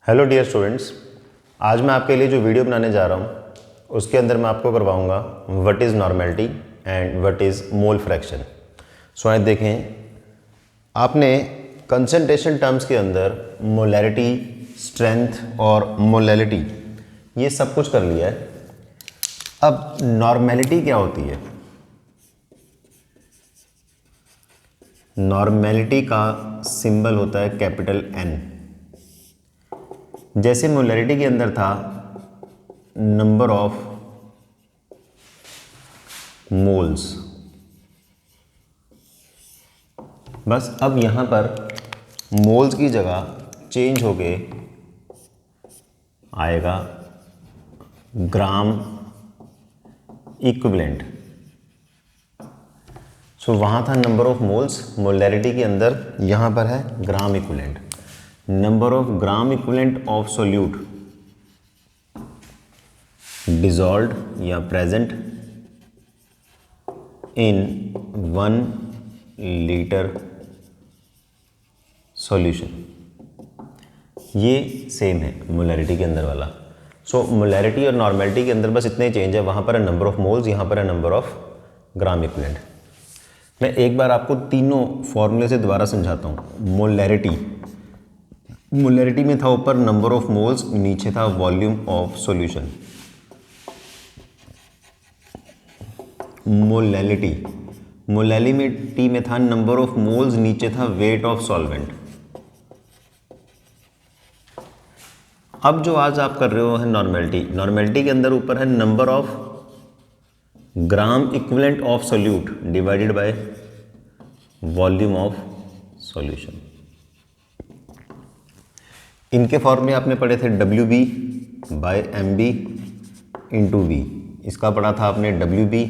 Hello dear students, आज मैं आपके लिए जो वीडियो बनाने जा रहा हूँ उसके अंदर मैं आपको करवाऊँगा what is normality and what is mole fraction. So आइए देखें, आपने कंसंट्रेशन टर्म्स के अंदर मोलैरिटी, स्ट्रेंथ और मोलैलिटी ये सब कुछ कर लिया है। अब नॉर्मेलिटी क्या होती है? नॉर्मेलिटी का सिंबल होता है कैपिटल N। जैसे मोलैरिटी के अंदर था नंबर ऑफ मोल्स, बस अब यहाँ पर मोल्स की जगह चेंज होके आएगा ग्राम इक्विवेलेंट। सो वहाँ था नंबर ऑफ मोल्स, मोलैरिटी के अंदर यहाँ पर है gram equivalent. Number of gram equivalent of solute dissolved या प्रेजेंट इन 1 लीटर सॉल्यूशन, ये सेम है मोलैरिटी के अंदर वाला। सो मोलैरिटी और नॉर्मेलिटी के अंदर बस इतने चेंज है, वहाँ पर है नंबर ऑफ मोल्स, यहाँ पर है नंबर ऑफ ग्राम इक्विवेलेंट। मैं एक बार आपको तीनों फॉर्मूले से दोबारा समझाता हूँ। मोलैरिटी में था ऊपर नंबर ऑफ मोल्स, नीचे था वॉल्यूम ऑफ सॉल्यूशन। मोलैलिटी में था नंबर ऑफ मोल्स, नीचे था वेट ऑफ सॉल्वेंट। अब जो आज आप कर रहे हो है नॉर्मेलिटी के अंदर ऊपर है number of gram equivalent of solute divided by volume of solution. इनके फॉर्मूले आपने पढ़े थे WB by MB into V। इसका पढ़ा था आपने WB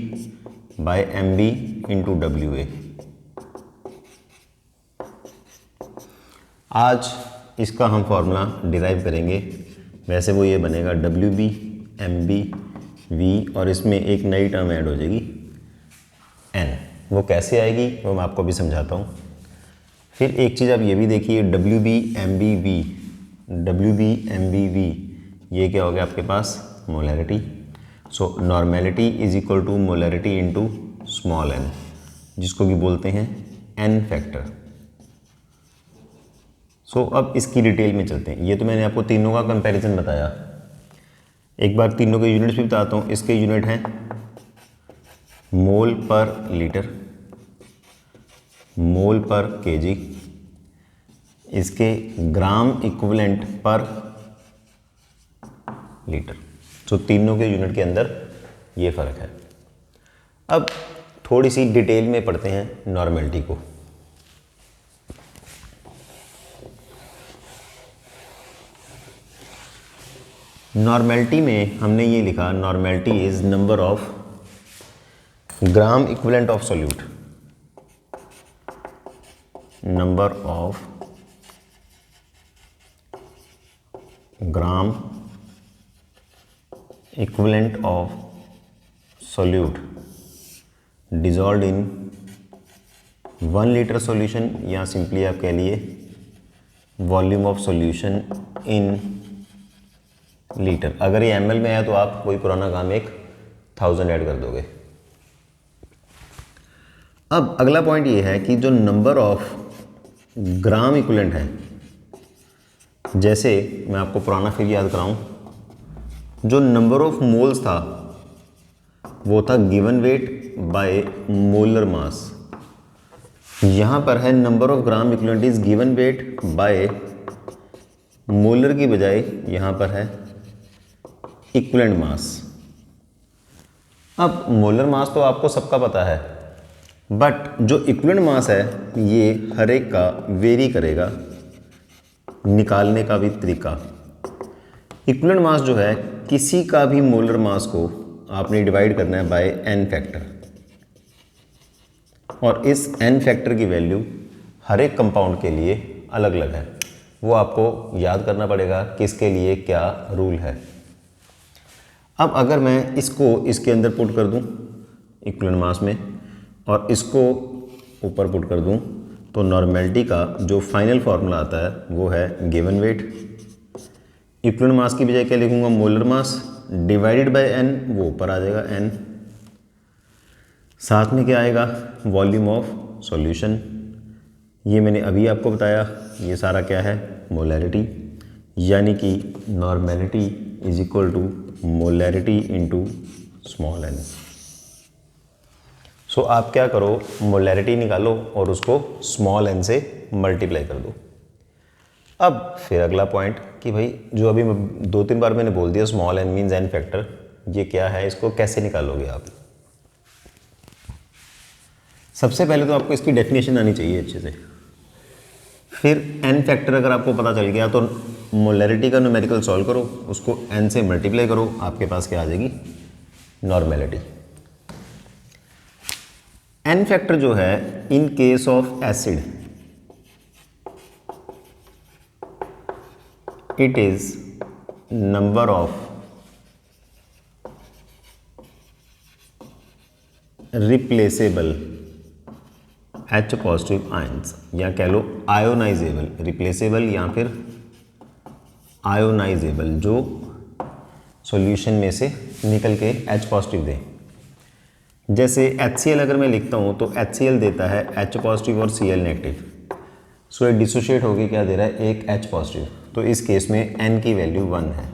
by MB into WA। आज इसका हम फॉर्मूला डिराइव करेंगे। वैसे वो ये बनेगा WB MB V और इसमें एक नई टर्म ऐड हो जाएगी N। वो कैसे आएगी वो मैं आपको भी समझाता हूँ। फिर एक चीज़ आप ये भी देखिए, WB MB V ये क्या हो गया आपके पास? Molarity. So normality is equal to molarity into small n, जिसको भी बोलते हैं n फैक्टर। सो अब इसकी डिटेल में चलते हैं। ये तो मैंने आपको तीनों का कंपैरिजन बताया। एक बार तीनों के यूनिट्स भी बताता हूँ। इसके यूनिट हैं मोल पर लीटर, मोल पर केजी, इसके ग्राम इक्विवेलेंट पर लीटर। तो तीनों के यूनिट के अंदर ये फ़र्क है। अब थोड़ी सी डिटेल में पढ़ते हैं नॉर्मेलिटी को। नॉर्मेलिटी में हमने ये लिखा, normality is number of gram equivalent of solute, number of gram equivalent of solute dissolved in 1 litre solution, या सिंपली आप कह लिए volume of solution in litre. अगर ये ml में आया तो आप कोई पुराना काम 1000 ऐड कर दोगे। अब अगला पॉइंट ये है कि जो नंबर ऑफ ग्राम इक्विवेलेंट है, जैसे मैं आपको पुराना फिर याद कराऊं, जो नंबर ऑफ मोल्स था वो था given weight by molar mass. यहाँ पर है number of gram equivalent is given weight by molar की बजाय यहाँ पर है इक्विवेलेंट मास। अब मोलर मास तो आपको सबका पता है, बट जो इक्विवेलेंट मास है ये हर एक का वेरी करेगा, निकालने का भी तरीका। इक्विवेलेंट मास जो है किसी का भी मोलर मास को आपने डिवाइड करना है बाय n फैक्टर, और इस n फैक्टर की वैल्यू हर एक कंपाउंड के लिए अलग अलग है। वो आपको याद करना पड़ेगा किसके लिए क्या रूल है। अब अगर मैं इसको इसके अंदर पुट कर दूं इक्विवेलेंट मास में, और इसको ऊपर पुट कर दूं, तो नॉर्मेलिटी का जो फाइनल फार्मूला आता है वो है गिवन वेट इक्विवेलेंट मास की बजाय क्या लिखूंगा, molar mass divided by n, वो ऊपर आ जाएगा n, साथ में क्या आएगा, वॉल्यूम ऑफ सॉल्यूशन। ये मैंने अभी आपको बताया, ये सारा क्या है, मोलैरिटी, यानी कि normality is equal to molarity into small n। So आप क्या करो, मोलैरिटी निकालो और उसको स्मॉल n से मल्टीप्लाई कर दो। अब फिर अगला पॉइंट कि भाई जो अभी 2-3 बार मैंने बोल दिया, small n means n factor, ये क्या है, इसको कैसे निकालोगे आप। सबसे पहले तो आपको इसकी डेफिनेशन आनी चाहिए अच्छे से, फिर n फैक्टर अगर आपको पता चल गया तो मोलैरिटी का न्यूमेरिकल सॉल्व करो, उसको n से मल्टीप्लाई करो, आपके पास क्या आ जाएगी, नॉर्मेलिटी। n फैक्टर जो है इन case of acid it is number of replaceable H positive ions, या कह लो आयोनाइजेबल, रिप्लेसेबल या फिर आयोनाइजेबल, जो सॉल्यूशन में से निकल के H पॉजिटिव दे। जैसे HCl अगर मैं लिखता हूँ तो HCl देता है H पॉजिटिव और Cl नेगेटिव, सो ये डिसोशिएट होकर क्या दे रहा है, एक H पॉजिटिव, तो इस केस में N की वैल्यू 1 है।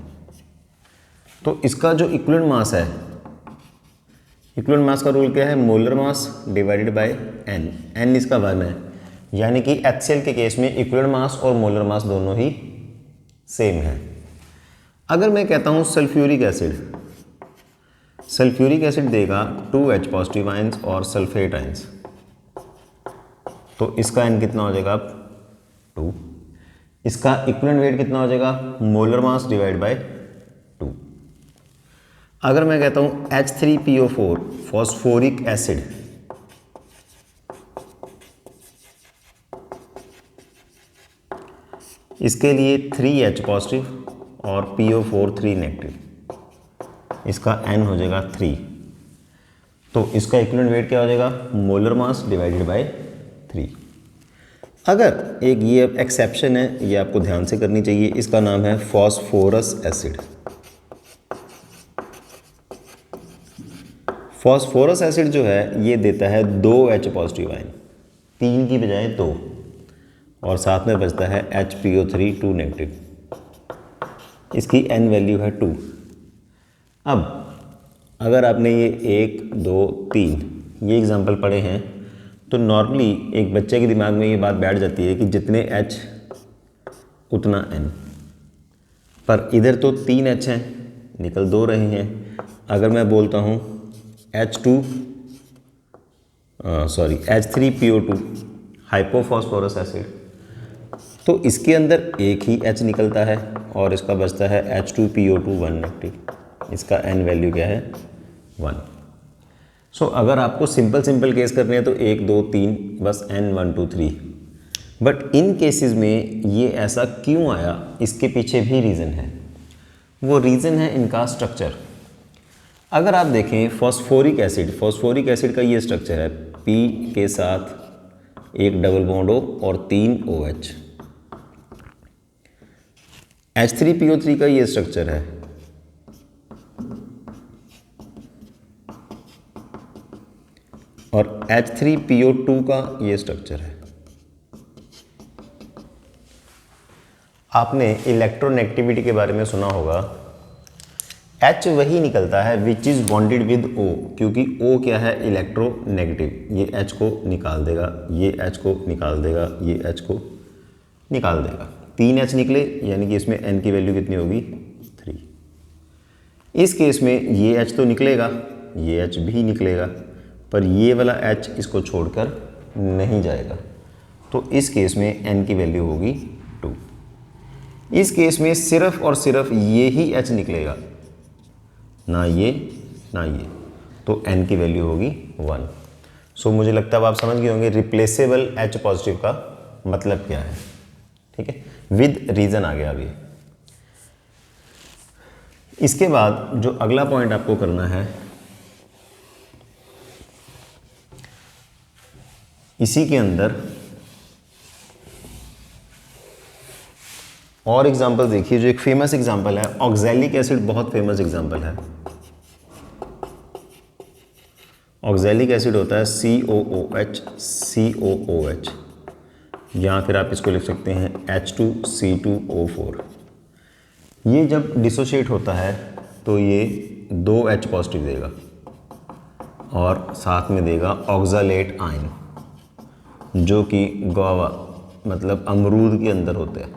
तो इसका जो इक्विवेलेंट मास है, इक्विवेलेंट मास का रूल क्या है, molar mass divided by n, n इसका 1 है, यानी कि HCl के केस में इक्विवेलेंट मास और मोलर मास दोनों ही सेम है। अगर मैं कहता हूँ सल्फ्यूरिक एसिड, सल्फ्यूरिक एसिड देगा 2H पॉजिटिव आयंस और सल्फेट आयंस, तो इसका n कितना हो जाएगा, 2। इसका इक्विवेलेंट वेट कितना हो जाएगा, मोलर मास डिवाइड बाय 2। अगर मैं कहता हूँ H3PO4 फॉस्फोरिक एसिड, इसके लिए 3H पॉजिटिव और PO4 3 नेगेटिव, इसका n हो जाएगा 3, तो इसका इक्विवेलेंट वेट क्या हो जाएगा, मोलर मास डिवाइडेड बाय 3। अगर एक ये एक्सेप्शन है, ये आपको ध्यान से करनी चाहिए, इसका नाम है फॉस्फोरस एसिड। फॉस्फोरस एसिड जो है ये देता है 2H पॉजिटिव आयन, 3 की बजाय 2, और साथ में बचता है HPO3 2 नेगेटिव, इसकी n वैल्यू है 2। अब अगर आपने ये 1 2 3 ये एग्जांपल पढ़े हैं तो नॉर्मली एक बच्चे के दिमाग में ये बात बैठ जाती है कि जितने H उतना N, पर इधर तो 3 H हैं, निकल 2 रहे हैं। अगर मैं बोलता हूँ H3PO2 हाइपोफॉस्फोरस एसिड, तो इसके अंदर एक ही H निकलता है और इसका बचता है H2PO2 1 नेगेटिव, इसका n वैल्यू क्या है, 1। सो अगर आपको सिंपल केस करने हैं तो 1 2 3 बस n 1 2 3, बट इन केसेस में ये ऐसा क्यों आया, इसके पीछे भी रीज़न है। वो रीज़न है इनका स्ट्रक्चर। अगर आप देखें फॉस्फोरिक एसिड का ये स्ट्रक्चर है, P के साथ एक डबल बॉन्ड O और 3 OH। H3PO3 का ये स्ट्रक्चर है, और H3PO2 का ये स्ट्रक्चर है। आपने इलेक्ट्रोनेगेटिविटी के बारे में सुना होगा, H वही निकलता है which is bonded with O, क्योंकि O क्या है, इलेक्ट्रोनेगेटिव, ये H को निकाल देगा, ये H को निकाल देगा, ये H को निकाल देगा, 3 H निकले, यानी कि इसमें N की वैल्यू कितनी होगी, 3। इस केस में ये H तो निकलेगा, ये H भी निकलेगा, पर ये वाला H इसको छोड़कर नहीं जाएगा, तो इस केस में N की वैल्यू होगी 2। इस केस में सिर्फ और सिर्फ ये ही H निकलेगा, ना ये ना ये, तो N की वैल्यू होगी 1। सो मुझे लगता है अब आप समझ गए होंगे रिप्लेसेबल H पॉजिटिव का मतलब क्या है, ठीक है, विद रीज़न आ गया अभी। इसके बाद जो अगला पॉइंट आपको करना है, इसी के अंदर और एग्जांपल देखिए, जो एक फेमस एग्जांपल है ऑक्सैलिक एसिड, बहुत फेमस एग्जांपल है। ऑक्सैलिक एसिड होता है COOH, COOH, या फिर आप इसको लिख सकते हैं H2C2O4। ये जब डिसोशिएट होता है तो ये 2H पॉजिटिव देगा और साथ में देगा ऑक्सलेट आयन, जो कि गुआवा मतलब अमरूद के अंदर होते हैं।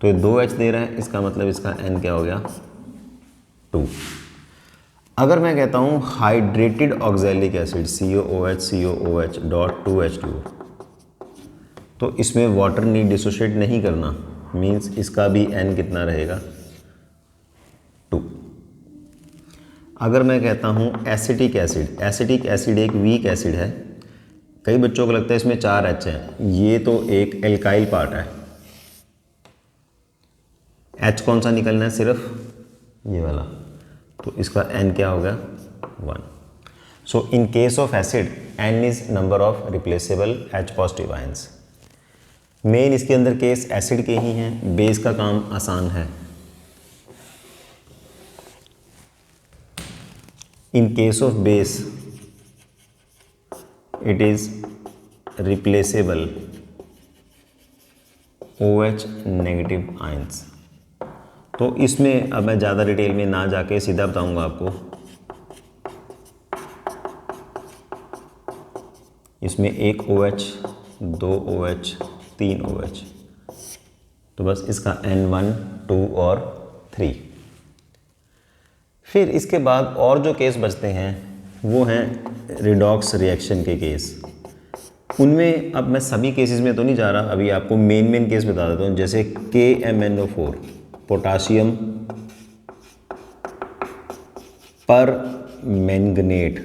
तो ये 2H दे रहा है, इसका मतलब इसका N क्या हो गया 2। अगर मैं कहता हूँ hydrated oxalic acid COOH dot 2H2O, तो इसमें वाटर नीड डिसोशिएट नहीं करना, मीन्स इसका भी N कितना रहेगा 2। अगर मैं कहता हूँ एसिटिक एसिड, एसिटिक एसिड एक वीक एसिड है, कई बच्चों को लगता है इसमें 4H हैं, ये तो एक एल्काइल पार्ट है। H कौन सा निकलना है, सिर्फ ये वाला, तो इसका N क्या होगा 1। So in case of acid N is number of replaceable H positive ions. Main इसके अंदर केस एसिड के ही हैं, बेस का काम आसान है। इन case of base it is replaceable OH negative ions. तो इसमें अब मैं ज़्यादा डिटेल में ना जाके सीधा बताऊंगा आपको। इसमें एक OH, 2 OH, 3 OH, तो बस इसका N1, 2 और 3। फिर इसके बाद और जो केस बचते हैं वो हैं रिडॉक्स रिएक्शन के केस। उनमें अब मैं सभी केसेस में तो नहीं जा रहा, अभी आपको मेन केस बता देता हूँ। जैसे KMnO4 पोटाशियम पर मैंगनेट,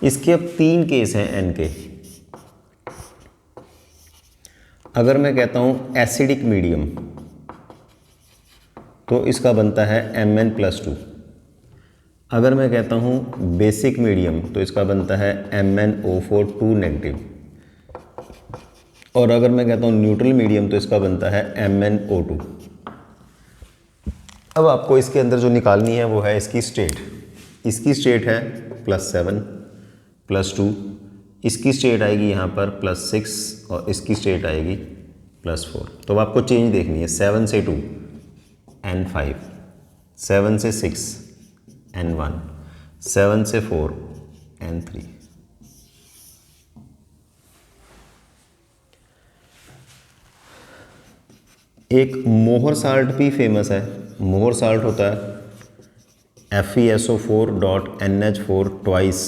इसके अब 3 केस हैं N के। अगर मैं कहता हूँ एसिडिक मीडियम, तो इसका बनता है Mn+2। अगर मैं कहता हूँ बेसिक मीडियम, तो इसका बनता है MnO4 2 नेगेटिव। और अगर मैं कहता हूँ न्यूट्रल मीडियम, तो इसका बनता है MnO2। अब आपको इसके अंदर जो निकालनी है वो है इसकी स्टेट। इसकी स्टेट है +7, +2, इसकी स्टेट आएगी यहाँ पर +6 और इसकी स्टेट आएगी +4। तो अब आपको चेंज देखनी है, 7 से 2 N5, 7 से 6 N1, 7 से 4 N3। एक मोहर साल्ट भी फेमस है। मोहर साल्ट होता है FeSO4 dot NH4 twice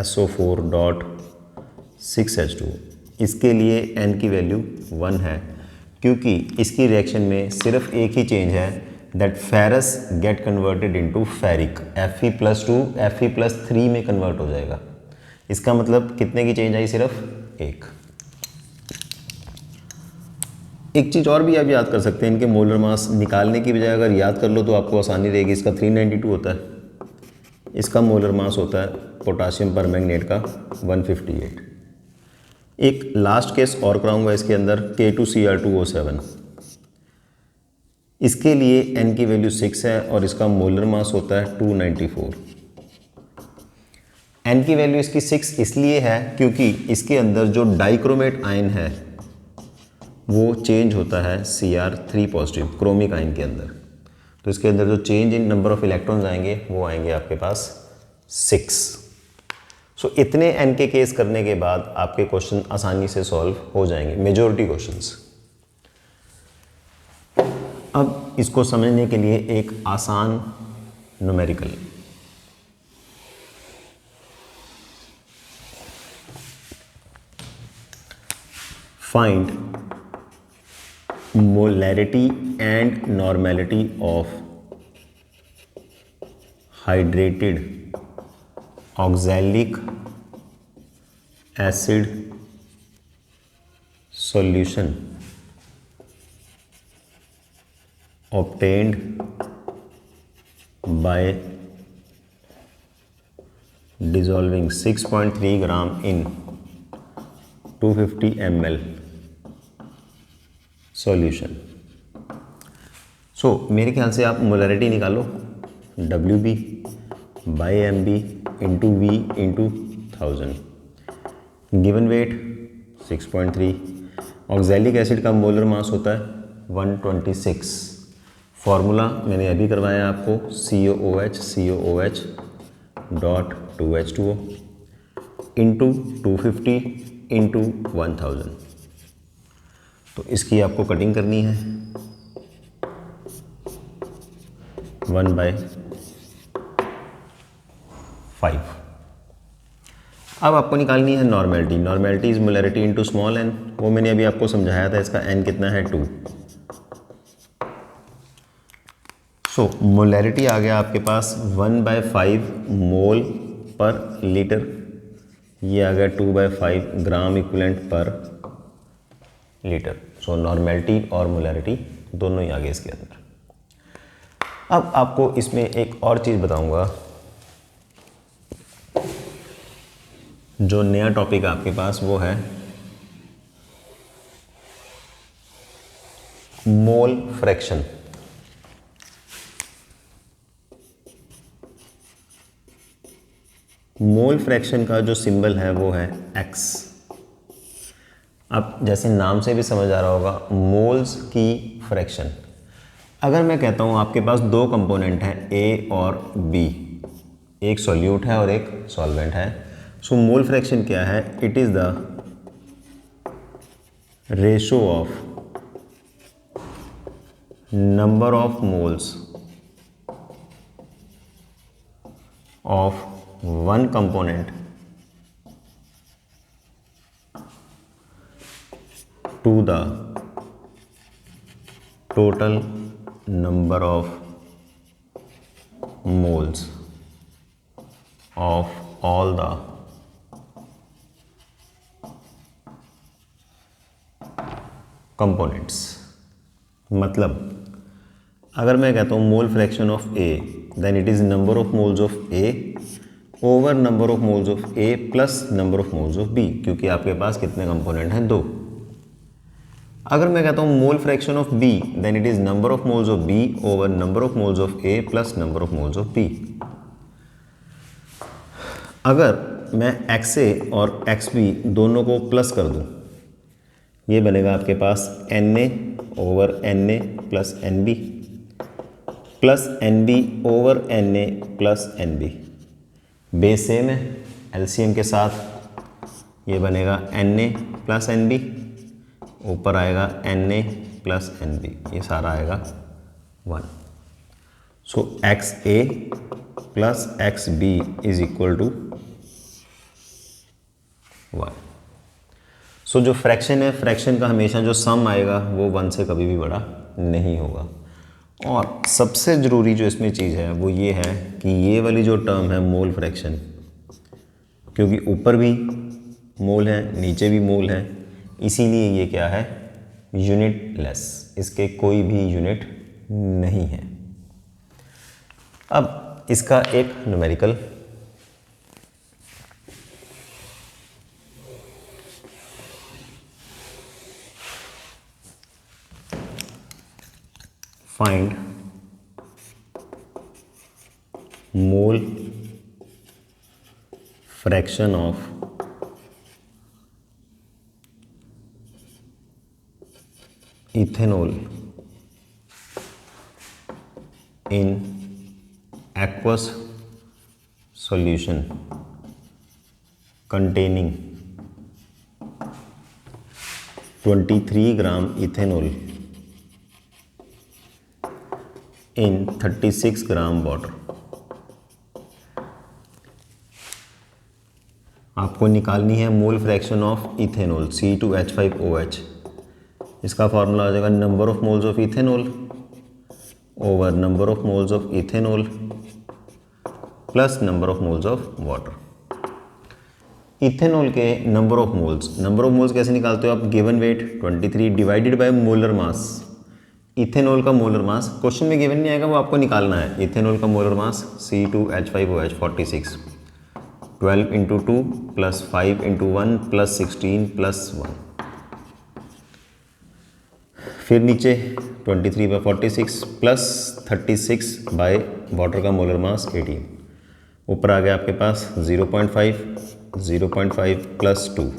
SO4 dot 6H2। इसके लिए N की वैल्यू 1 है, क्योंकि इसकी रिएक्शन में सिर्फ एक ही चेंज है, that ferrous get converted into ferric. Fe+2 Fe+3 में कन्वर्ट हो जाएगा। इसका मतलब कितने की चेंज आई, सिर्फ एक। एक चीज़ और भी आप याद कर सकते हैं, इनके मोलर मास निकालने की बजाय अगर याद कर लो तो आपको आसानी रहेगी। इसका 392 होता है, इसका मोलर मास होता है पोटाशियम पर मैंगनेट का 158। एक लास्ट केस और कराऊंगा इसके अंदर, K2Cr2O7। इसके लिए N की वैल्यू 6 है और इसका मोलर मास होता है 294। N की वैल्यू इसकी 6 इसलिए है क्योंकि इसके अंदर जो डाइक्रोमेट आयन है वो चेंज होता है Cr3 पॉजिटिव क्रोमिक आयन के अंदर। तो इसके अंदर जो change in number of electrons आएंगे वो आएंगे आपके पास 6। सो इतने N के केस करने के बाद आपके क्वेश्चन आसानी से सॉल्व हो जाएंगे, मेजॉरिटी क्वेश्चंस। अब इसको समझने के लिए एक आसान numerical, find molarity and normality of hydrated oxalic acid solution obtained by dissolving 6.3 gram in 250 ml solution. So मेरे ख्याल से आप मोलरिटी निकालो, WB by MB into V into 1000, given weight 6.3, oxalic acid का मोलर मास होता है 126, formula मैंने अभी करवाया आपको, COOH dot 2H2O into 250 into 1000। तो इसकी आपको कटिंग करनी है 1/5। अब आपको निकालनी है normality. Normality is molarity into small n, वो मैंने अभी आपको समझाया था, इसका n कितना है 2। सो मोलरिटी आ गया आपके पास 1/5 मोल पर लीटर, ये आ गया 2/5 ग्राम इक्विवेलेंट पर लीटर। सो नॉर्मेलिटी और मोलरिटी दोनों ही आ गए इसके अंदर। अब आपको इसमें एक और चीज़ बताऊंगा, जो नया टॉपिक आपके पास वो है मोल फ्रैक्शन। मोल फ्रैक्शन का जो सिंबल है वो है x। अब जैसे नाम से भी समझ आ रहा होगा, मोल्स की फ्रैक्शन। अगर मैं कहता हूँ आपके पास दो कंपोनेंट हैं A और B, एक सॉल्यूट है और एक सॉल्वेंट है, सो मोल फ्रैक्शन क्या है? It is the ratio of number of moles of one component to the total number of moles of all the components। मतलब अगर मैं कहता हूँ mole fraction of A, then it is number of moles of A over number of moles of A plus number of moles of B, क्योंकि आपके पास कितने component हैं? 2। अगर मैं कहता हूँ mole fraction of B, then it is number of moles of B over number of moles of A plus number of moles of B। अगर मैं XA और XB दोनों को प्लस कर दूँ, ये बनेगा आपके पास Na over Na plus NB plus NB over Na plus NB। Base same है, एलसीएम के साथ ये बनेगा Na प्लस NB, ऊपर आएगा Na प्लस NB, ये सारा आएगा 1। So XA plus XB is equal to 1। So जो फ्रैक्शन है, फ्रैक्शन का हमेशा जो सम आएगा वो 1 से कभी भी बड़ा नहीं होगा। और सबसे ज़रूरी जो इसमें चीज़ है वो ये है कि ये वाली जो टर्म है मोल फ्रैक्शन, क्योंकि ऊपर भी मोल है नीचे भी मोल है, इसीलिए ये क्या है? यूनिट लेस, इसके कोई भी यूनिट नहीं है। अब इसका एक numerical, find mole fraction of ethanol in aqueous solution containing 23 gram ethanol in 36 gram water. आपको निकालनी है मोल फ्रैक्शन ऑफ इथेनॉल C2H5OH। इसका फॉर्मूला आ जाएगा number of moles of ethanol over number of moles of ethanol plus number of moles of water. Ethanol के number of moles कैसे निकालते हो आप? Given weight 23 divided by molar mass. Ethanol का molar मास question में given नहीं आएगा, वो आपको निकालना है। इथेनॉल का मोलर मास C2H5OH 46, 12 into 2 plus 5 into 1 plus 16 plus 1। फिर नीचे 23/46 प्लस 36 बाय वाटर का मोलर मास 18, ऊपर आ गया आपके पास 0.5 प्लस 2,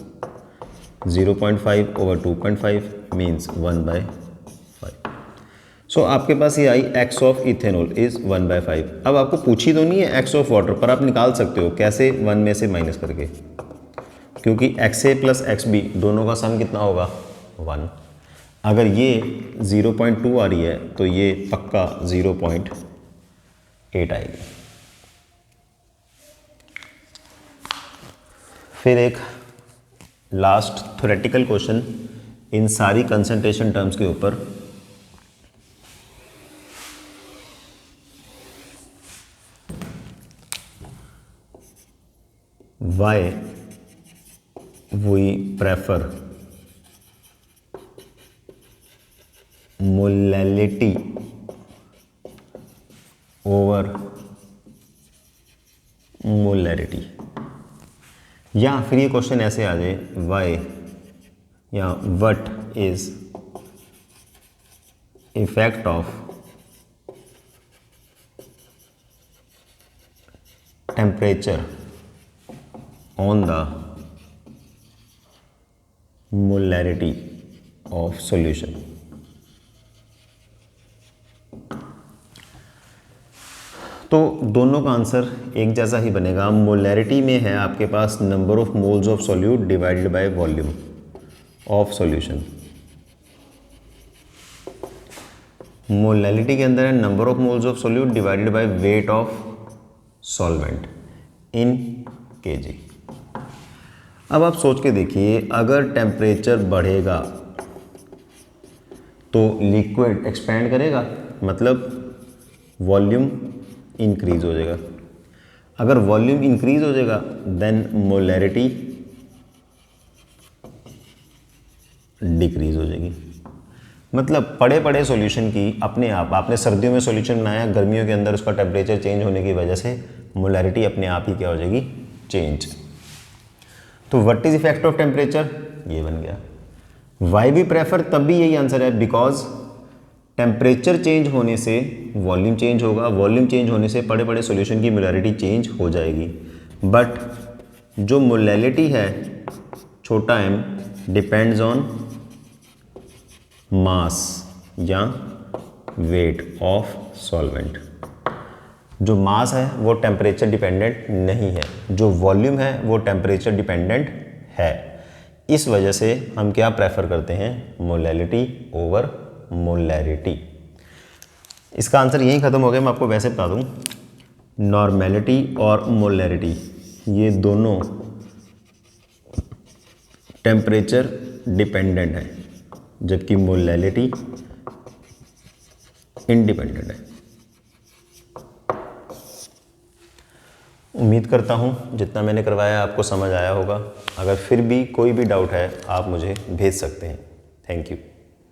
0.5 ओवर 2.5 मीन्स 1/5। सो आपके पास ये आई एक्स ऑफ इथेनॉल इज़ 1/5। अब आपको पूछी तो नहीं है एक्स ऑफ वाटर, पर आप निकाल सकते हो कैसे, 1 में से माइनस करके, क्योंकि XA प्लस XB दोनों का सम कितना होगा 1। अगर ये 0.2 आ रही है तो ये पक्का 0.8 आएगी। फिर एक लास्ट थ्योरेटिकल क्वेश्चन इन सारी कंसंट्रेशन टर्म्स के ऊपर। Why we prefer molality over molarity, या फिर ये क्वेश्चन ऐसे आ जाए why या what is effect of temperature on the molarity of solution। तो दोनों का आंसर एक जैसा ही बनेगा। मोलैरिटी में है आपके पास number of moles of solute divided by volume of solution. Molarity के अंदर है number of moles of solute divided by weight of solvent in kg। अब आप सोच के देखिए, अगर टेम्परेचर बढ़ेगा तो लिक्विड एक्सपैंड करेगा, मतलब वॉल्यूम इंक्रीज हो जाएगा। अगर वॉल्यूम इंक्रीज हो जाएगा देन मोलैरिटी डिक्रीज हो जाएगी। मतलब पड़े पड़े सॉल्यूशन की अपने आप, आपने सर्दियों में सॉल्यूशन बनाया, गर्मियों के अंदर उसका टेम्परेचर चेंज होने की वजह से मोलैरिटी अपने आप ही क्या हो जाएगी, चेंज। तो what is effect of temperature, ये बन गया। वाई भी प्रेफर, तब भी यही आंसर है, बिकॉज टेम्परेचर चेंज होने से वॉल्यूम चेंज होगा, वॉल्यूम चेंज होने से पड़े पड़े सॉल्यूशन की मोलैरिटी चेंज हो जाएगी। बट जो मोलैलिटी है छोटा m डिपेंड्स ऑन मास या वेट ऑफ सॉल्वेंट। जो मास है वो टेम्परेचर डिपेंडेंट नहीं है, जो वॉल्यूम है वो टेम्परेचर डिपेंडेंट है। इस वजह से हम क्या प्रेफर करते हैं, मोलैलिटी ओवर मोलैरिटी। इसका आंसर यहीं ख़त्म हो गया। मैं आपको वैसे बता दूं, नॉर्मेलिटी और मोलैरिटी ये दोनों टेम्परेचर डिपेंडेंट है, जबकि मोलैलिटी इंडिपेंडेंट है। उम्मीद करता हूँ जितना मैंने करवाया आपको समझ आया होगा। अगर फिर भी कोई भी डाउट है आप मुझे भेज सकते हैं। Thank you.